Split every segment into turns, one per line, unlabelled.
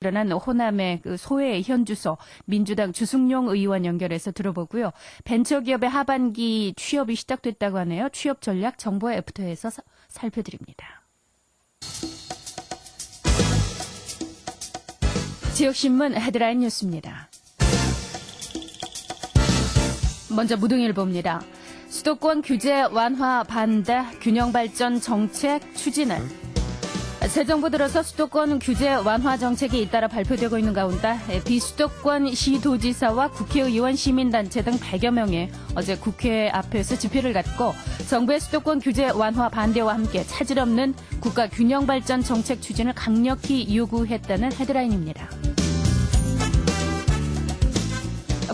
일어난 호남의 그 소외 현주소 민주당 주승용 의원 연결해서 들어보고요. 벤처기업의 하반기 취업이 시작됐다고 하네요. 취업 전략 정보의 애프터에서 살펴드립니다. 지역신문 헤드라인 뉴스입니다. 먼저 무등일보입니다. 수도권 규제 완화 반대 균형발전 정책 추진을. 새 정부 들어서 수도권 규제 완화 정책이 잇따라 발표되고 있는 가운데 비수도권 시도지사와 국회의원 시민단체 등 100여 명이 어제 국회 앞에서 집회를 갖고 정부의 수도권 규제 완화 반대와 함께 차질 없는 국가 균형발전 정책 추진을 강력히 요구했다는 헤드라인입니다.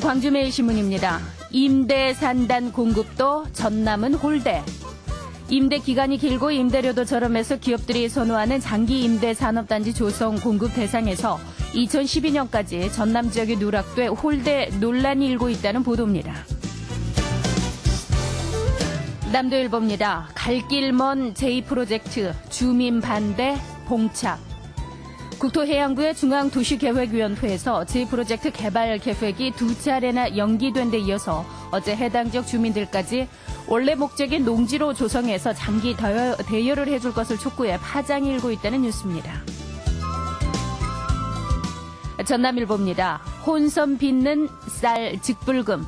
광주매일신문입니다. 임대 산단 공급도 전남은 홀대. 임대 기간이 길고 임대료도 저렴해서 기업들이 선호하는 장기 임대 산업단지 조성 공급 대상에서 2012년까지 전남 지역이 누락돼 홀대 논란이 일고 있다는 보도입니다. 남도일보입니다. 갈 길 먼 제2프로젝트 주민 반대 봉착. 국토해양부의 중앙도시계획위원회에서 제2프로젝트 개발 계획이 두 차례나 연기된 데 이어서 어제 해당 지역 주민들까지 원래 목적인 농지로 조성해서 장기 대여를 해줄 것을 촉구해 파장이 일고 있다는 뉴스입니다. 전남일보입니다. 혼선 빚는 쌀 직불금.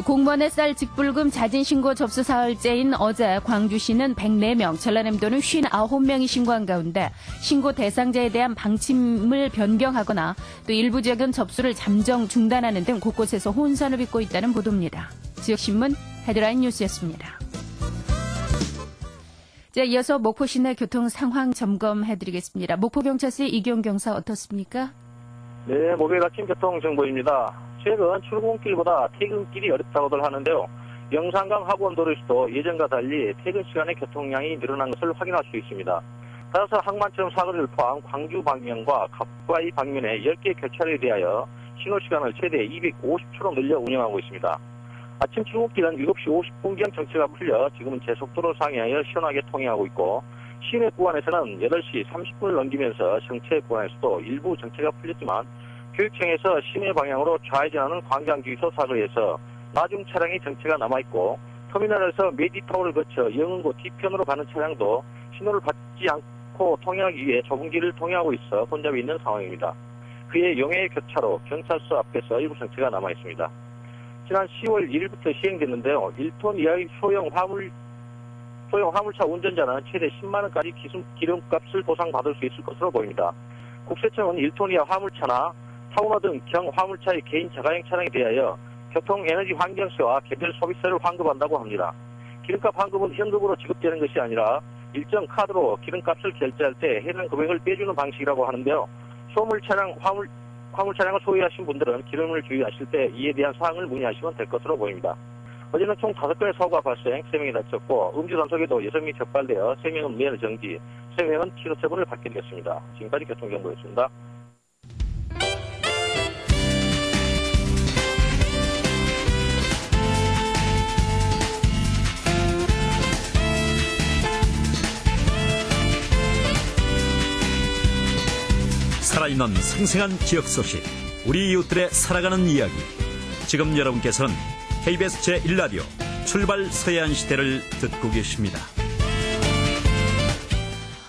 공무원의 쌀 직불금 자진신고 접수 사흘째인 어제 광주시는 104명, 전라남도는 59명이 신고한 가운데 신고 대상자에 대한 방침을 변경하거나 또 일부 지역은 접수를 잠정 중단하는 등 곳곳에서 혼선을 빚고 있다는 보도입니다. 지역신문 헤드라인 뉴스였습니다. 자, 이어서 목포 시내 교통 상황 점검해드리겠습니다. 목포경찰서의 이경 경사 어떻습니까?
네, 목요일 아침 교통정보입니다. 최근 출근길보다 퇴근길이 어렵다고들 하는데요. 영산강 하부원도로에서도 예전과 달리 퇴근 시간에 교통량이 늘어난 것을 확인할 수 있습니다. 따라서 항만점 사거리를 포함 광주 방면과 갑과이 방면에 10개 교차로에 대하여 신호시간을 최대 250초로 늘려 운영하고 있습니다. 아침 출근길은 7시 50분경 정체가 풀려 지금은 제속도로 상회하여 시원하게 통행하고 있고 시내 구간에서는 8시 30분을 넘기면서 정체 구간에서도 일부 정체가 풀렸지만 교육청에서 시내 방향으로 좌회전하는 광장주유소 사거리에서 나중 차량의 정체가 남아있고 터미널에서 메디타워를 거쳐 영흥고 뒤편으로 가는 차량도 신호를 받지 않고 통행하기 위해 좁은 길을 통행하고 있어 혼잡이 있는 상황입니다. 그의 용해 교차로 경찰서 앞에서 일부 정체가 남아있습니다. 지난 10월 1일부터 시행됐는데요. 1톤 이하의 소형 화물차 운전자는 최대 10만 원까지 기름값을 보상받을 수 있을 것으로 보입니다. 국세청은 1톤 이하 화물차나 타우너 등 경화물차의 개인 자가용 차량에 대하여 교통에너지환경세와 개별 소비세를 환급한다고 합니다. 기름값 환급은 현금으로 지급되는 것이 아니라 일정 카드로 기름값을 결제할 때 해당 금액을 빼주는 방식이라고 하는데요. 화물차량을 소유하신 분들은 기름을 주유하실 때 이에 대한 사항을 문의하시면 될 것으로 보입니다. 어제는 총 5건의 사고가 발생, 3명이 다쳤고 음주 단속에도 6명이 적발되어 3명은 면허 정지, 3명은 치료 처분을 받게 되었습니다. 지금까지 교통정보였습니다.
살아있는 생생한 지역 소식, 우리 이웃들의 살아가는 이야기. 지금 여러분께서는 KBS 제1라디오 출발 서해안 시대를 듣고 계십니다.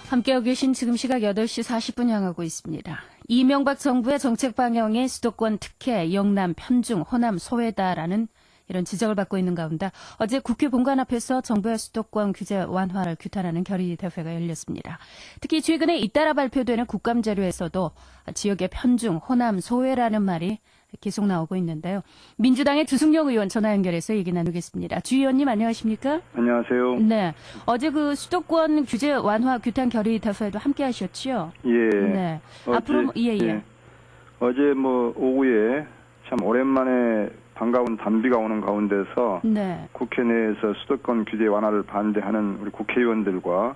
함께하고 계신 지금 시각 8시 40분 향하고 있습니다. 이명박 정부의 정책 방향의 수도권 특혜, 영남, 편중, 호남, 소외다라는 이런 지적을 받고 있는 가운데 어제 국회 본관 앞에서 정부의 수도권 규제 완화를 규탄하는 결의 대회가 열렸습니다. 특히 최근에 잇따라 발표되는 국감자료에서도 지역의 편중, 호남, 소외라는 말이 계속 나오고 있는데요. 민주당의 주승용 의원 전화 연결해서 얘기 나누겠습니다. 주 의원님 안녕하십니까?
안녕하세요.
네, 어제 그 수도권 규제 완화 규탄 결의 대회도 함께 하셨죠?
예.
네. 앞으로 예.
어제 오후에 참 오랜만에 반가운 단비가 오는 가운데서
네.
국회 내에서 수도권 규제 완화를 반대하는 우리 국회의원들과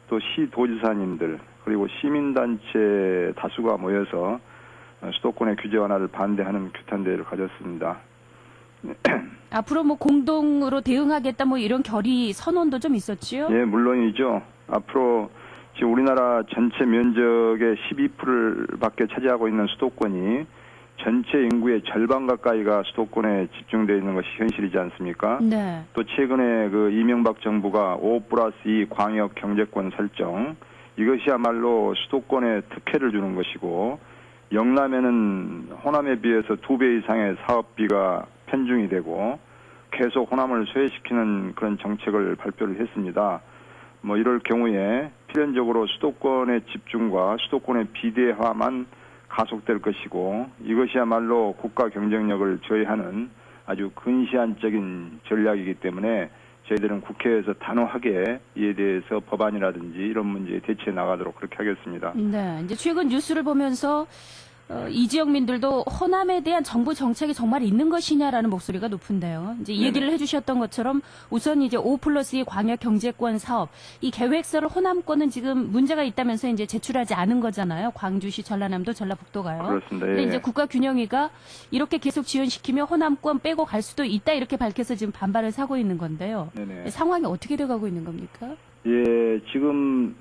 또 시도지사님들 그리고 시민단체 다수가 모여서 수도권의 규제 완화를 반대하는 규탄대회를 가졌습니다.
앞으로 공동으로 대응하겠다 이런 결의 선언도 좀 있었지요?
예, 물론이죠. 앞으로 지금 우리나라 전체 면적의 12%밖에 차지하고 있는 수도권이 전체 인구의 절반 가까이가 수도권에 집중되어 있는 것이 현실이지 않습니까?
네.
또 최근에 그 이명박 정부가 5+2 광역 경제권 설정, 이것이야말로 수도권에 특혜를 주는 것이고, 영남에는 호남에 비해서 2배 이상의 사업비가 편중이 되고 계속 호남을 소외시키는 그런 정책을 발표를 했습니다. 뭐 이럴 경우에 필연적으로 수도권의 집중과 수도권의 비대화만 가속될 것이고, 이것이야말로 국가 경쟁력을 저해하는 아주 근시안적인 전략이기 때문에 저희들은 국회에서 단호하게 이에 대해서 법안이라든지 이런 문제에 대처해 나가도록 그렇게 하겠습니다.
네. 이제 최근 뉴스를 보면서 이 지역민들도 호남에 대한 정부 정책이 정말 있는 것이냐라는 목소리가 높은데요. 이제 얘기를 해주셨던 것처럼 우선 이제 5+2 광역 경제권 사업 이 계획서를 호남권은 지금 문제가 있다면서 이제 제출하지 않은 거잖아요. 광주시, 전라남도, 전라북도가요.
그렇습니다.
근데
예.
이제 국가균형위가 이렇게 계속 지원시키면 호남권 빼고 갈 수도 있다 이렇게 밝혀서 지금 반발을 사고 있는 건데요.
네네.
상황이 어떻게 돼가고 있는 겁니까?
예, 지금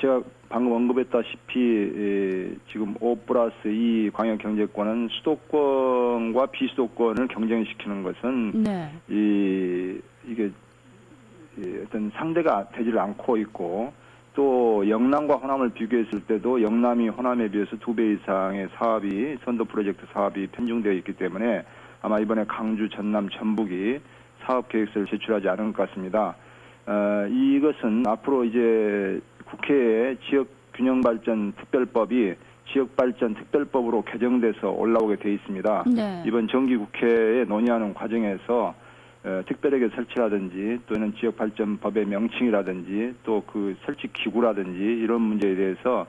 제가 방금 언급했다시피 지금 5+2 광역 경제권은 수도권과 비수도권을 경쟁시키는 것은
네.
이게 어떤 상대가 되지를 않고 있고, 또 영남과 호남을 비교했을 때도 영남이 호남에 비해서 2배 이상의 사업이 선도 프로젝트 사업이 편중되어 있기 때문에 아마 이번에 강주, 전남, 전북이 사업 계획서를 제출하지 않은 것 같습니다. 이것은 앞으로 이제 국회에 지역균형발전 특별법이 지역발전 특별법으로 개정돼서 올라오게 돼 있습니다.
네.
이번 정기국회에 논의하는 과정에서 특별하게 설치라든지 또는 지역발전법의 명칭이라든지 또 그 설치 기구라든지 이런 문제에 대해서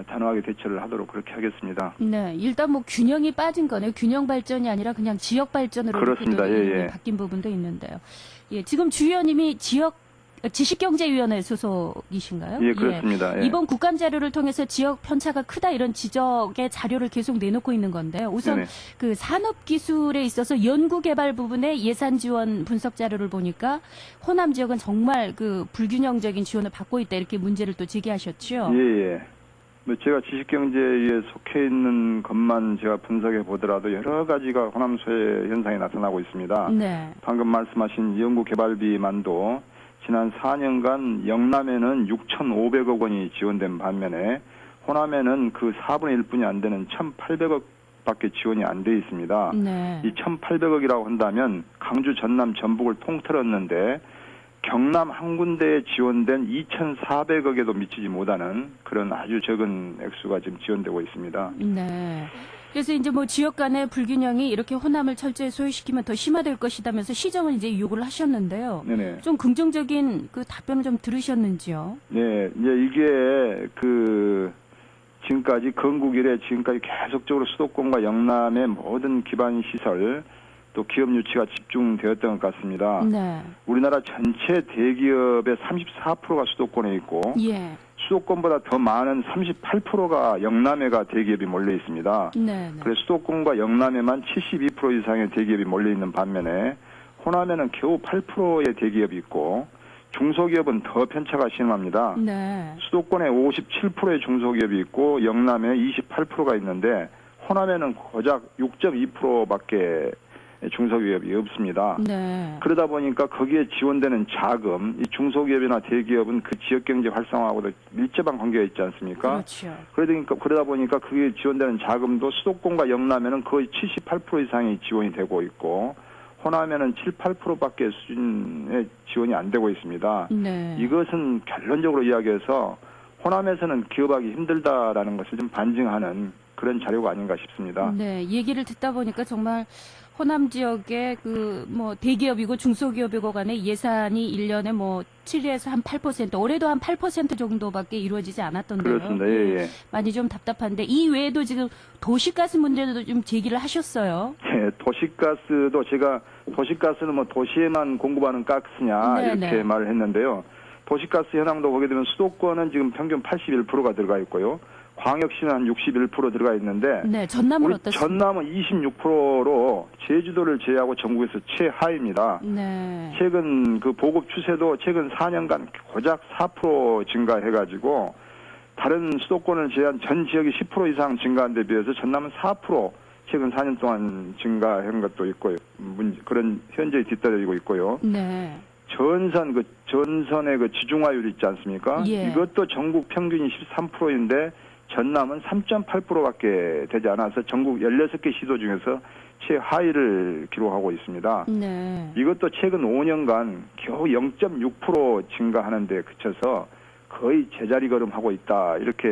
단호하게 대처를 하도록 그렇게 하겠습니다.
네, 일단 뭐 균형이 빠진 거네요. 균형 발전이 아니라 그냥 지역 발전으로
그렇습니다.
이렇게
예, 예.
바뀐 부분도 있는데요. 예, 지금 주 의원님이 지식경제위원회 소속이신가요?
예, 그렇습니다. 예.
이번 국감 자료를 통해서 지역 편차가 크다 이런 지적의 자료를 계속 내놓고 있는 건데요. 우선
네네.
그 산업기술에 있어서 연구개발 부분의 예산 지원 분석 자료를 보니까 호남 지역은 정말 그 불균형적인 지원을 받고 있다 이렇게 문제를 또 제기하셨죠.
예, 예. 뭐 제가 지식경제에 속해 있는 것만 제가 분석해 보더라도 여러 가지가 호남 소외 현상이 나타나고 있습니다.
네.
방금 말씀하신 연구개발비만도 지난 4년간 영남에는 6,500억 원이 지원된 반면에 호남에는 그 4분의 1뿐이 안 되는 1,800억 밖에 지원이 안 돼 있습니다.
네.
이 1,800억이라고 한다면 강주, 전남, 전북을 통틀었는데 경남 한 군데에 지원된 2,400억에도 미치지 못하는 그런 아주 적은 액수가 지금 지원되고 있습니다.
네. 그래서 이제 뭐 지역 간의 불균형이 이렇게 호남을 철저히 소외시키면 더 심화될 것이다면서 시정을 이제 요구를 하셨는데요.
네네.
좀 긍정적인 그 답변을 좀 들으셨는지요?
네, 이제 이게 지금까지 건국 이래 지금까지 계속적으로 수도권과 영남의 모든 기반 시설 또 기업 유치가 집중되었던 것 같습니다.
네.
우리나라 전체 대기업의 34%가 수도권에 있고
예.
수도권보다 더 많은 38%가 영남에가 대기업이 몰려 있습니다.
네.
그래서 수도권과 영남에만 72% 이상의 대기업이 몰려 있는 반면에 호남에는 겨우 8%의 대기업이 있고 중소기업은 더 편차가 심합니다.
네.
수도권에 57%의 중소기업이 있고 영남에 28%가 있는데 호남에는 고작 6.2%밖에 중소기업이 없습니다.
네.
그러다 보니까 거기에 지원되는 자금, 이 중소기업이나 대기업은 그 지역경제 활성화하고도 밀접한 관계가 있지 않습니까?
그렇죠.
그러다 보니까 그게 지원되는 자금도 수도권과 영남에는 거의 78% 이상이 지원이 되고 있고 호남에는 7, 8%밖에 수준의 지원이 안 되고 있습니다.
네.
이것은 결론적으로 이야기해서 호남에서는 기업하기 힘들다라는 것을 좀 반증하는 그런 자료가 아닌가 싶습니다.
네. 얘기를 듣다 보니까 정말 호남 지역의 그 뭐 대기업이고 중소기업이고 간에 예산이 1년에 뭐 7에서 한 8%, 올해도 한 8% 정도밖에 이루어지지 않았던데요.
그렇습니다. 예, 예.
많이 좀 답답한데 이 외에도 지금 도시가스 문제도 좀 제기를 하셨어요.
네, 도시가스도 제가 도시가스는 뭐 도시에만 공급하는 가스냐
네,
이렇게
네.
말을 했는데요. 도시가스 현황도 보게 되면 수도권은 지금 평균 81%가 들어가 있고요. 광역시는 한 61% 들어가 있는데
네, 전남은
우리
어떻습니까?
전남은 26%로 제주도를 제외하고 전국에서 최하입니다.
네.
최근 그 보급 추세도 최근 4년간 고작 4% 증가해가지고 다른 수도권을 제외한 전 지역이 10% 이상 증가한 데 비해서 전남은 4% 최근 4년 동안 증가한 것도 있고요. 그런 현저히 뒤떨어지고 있고요.
네.
전선의 그 지중화율 있지 않습니까?
예.
이것도 전국 평균이 13%인데 전남은 3.8%밖에 되지 않아서 전국 16개 시도 중에서 최하위를 기록하고 있습니다.
네.
이것도 최근 5년간 겨우 0.6% 증가하는 데 그쳐서 거의 제자리 걸음하고 있다. 이렇게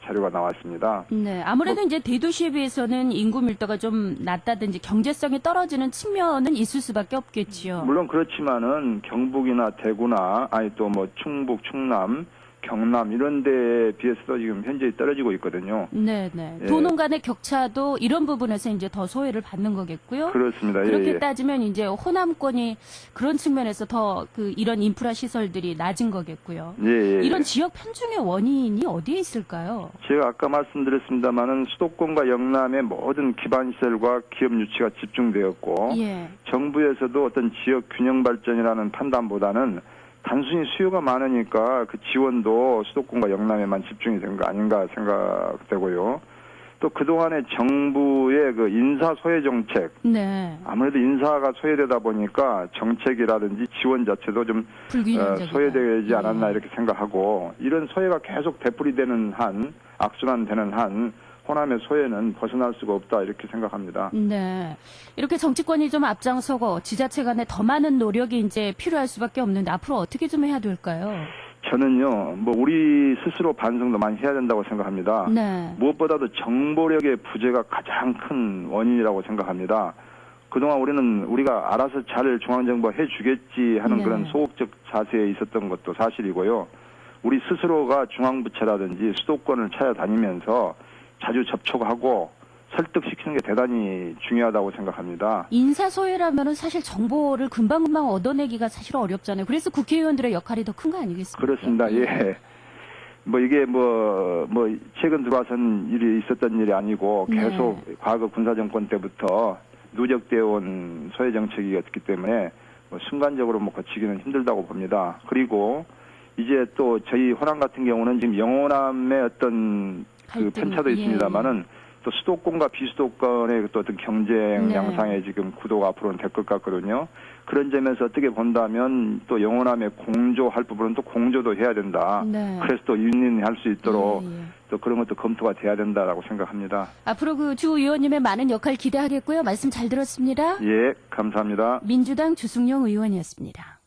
자료가 나왔습니다.
네. 아무래도 이제 대도시에 비해서는 인구 밀도가 좀 낮다든지 경제성이 떨어지는 측면은 있을 수밖에 없겠지요.
물론 그렇지만은 경북이나 대구나 아니 또 뭐 충북, 충남, 경남 이런 데에 비해서도 지금 현재 떨어지고 있거든요.
네네.
예.
도농 간의 격차도 이런 부분에서 이제 더 소외를 받는 거겠고요.
그렇습니다.
그렇게
예, 예.
따지면 이제 호남권이 그런 측면에서 더 이런 인프라 시설들이 낮은 거겠고요.
예, 예.
이런 지역 편중의 원인이 어디에 있을까요?
제가 아까 말씀드렸습니다마는 수도권과 영남의 모든 기반 시설과 기업 유치가 집중되었고
예.
정부에서도 어떤 지역 균형 발전이라는 판단보다는 단순히 수요가 많으니까 그 지원도 수도권과 영남에만 집중이 된 거 아닌가 생각되고요. 또 그동안의 정부의 그 인사 소외 정책,
네.
아무래도 인사가 소외되다 보니까 정책이라든지 지원 자체도 좀
불균형적이다.
소외되지
예.
않았나 이렇게 생각하고 이런 소외가 계속 되풀이되는 한, 악순환되는 한 호남의 소외는 벗어날 수가 없다 이렇게 생각합니다.
네. 이렇게 정치권이 좀 앞장서고 지자체 간에 더 많은 노력이 이제 필요할 수밖에 없는데 앞으로 어떻게 좀 해야 될까요?
저는요, 뭐 우리 스스로 반성도 많이 해야 된다고 생각합니다.
네.
무엇보다도 정보력의 부재가 가장 큰 원인이라고 생각합니다. 그동안 우리가 알아서 잘 중앙정부가 해주겠지 하는
네.
그런 소극적 자세에 있었던 것도 사실이고요. 우리 스스로가 중앙부처라든지 수도권을 찾아다니면서 자주 접촉하고 설득시키는 게 대단히 중요하다고 생각합니다.
인사소외라면은 사실 정보를 금방금방 얻어내기가 사실 어렵잖아요. 그래서 국회의원들의 역할이 더 큰 거 아니겠습니까?
그렇습니다. 예. 뭐 이게 뭐 최근 들어와서는 일이 있었던 일이 아니고 계속 과거 군사정권 때부터 누적되어 온 소외 정책이었기 때문에 뭐 순간적으로 뭐 거치기는 힘들다고 봅니다. 그리고 이제 또 저희 호남 같은 경우는 지금 영호남의 어떤 그
갈등,
편차도 있습니다만은 또 수도권과 비수도권의 또 어떤 경쟁
네.
양상의 지금 구도가 앞으로는 될 것 같거든요. 그런 점에서 어떻게 본다면 또 영호남의 공조할 부분은 또 공조도 해야 된다.
네.
그래서 또 윈윈할 수 있도록
예, 예.
또 그런 것도 검토가 돼야 된다라고 생각합니다.
앞으로 그 주 의원님의 많은 역할 기대하겠고요. 말씀 잘 들었습니다.
예, 감사합니다.
민주당 주승용 의원이었습니다.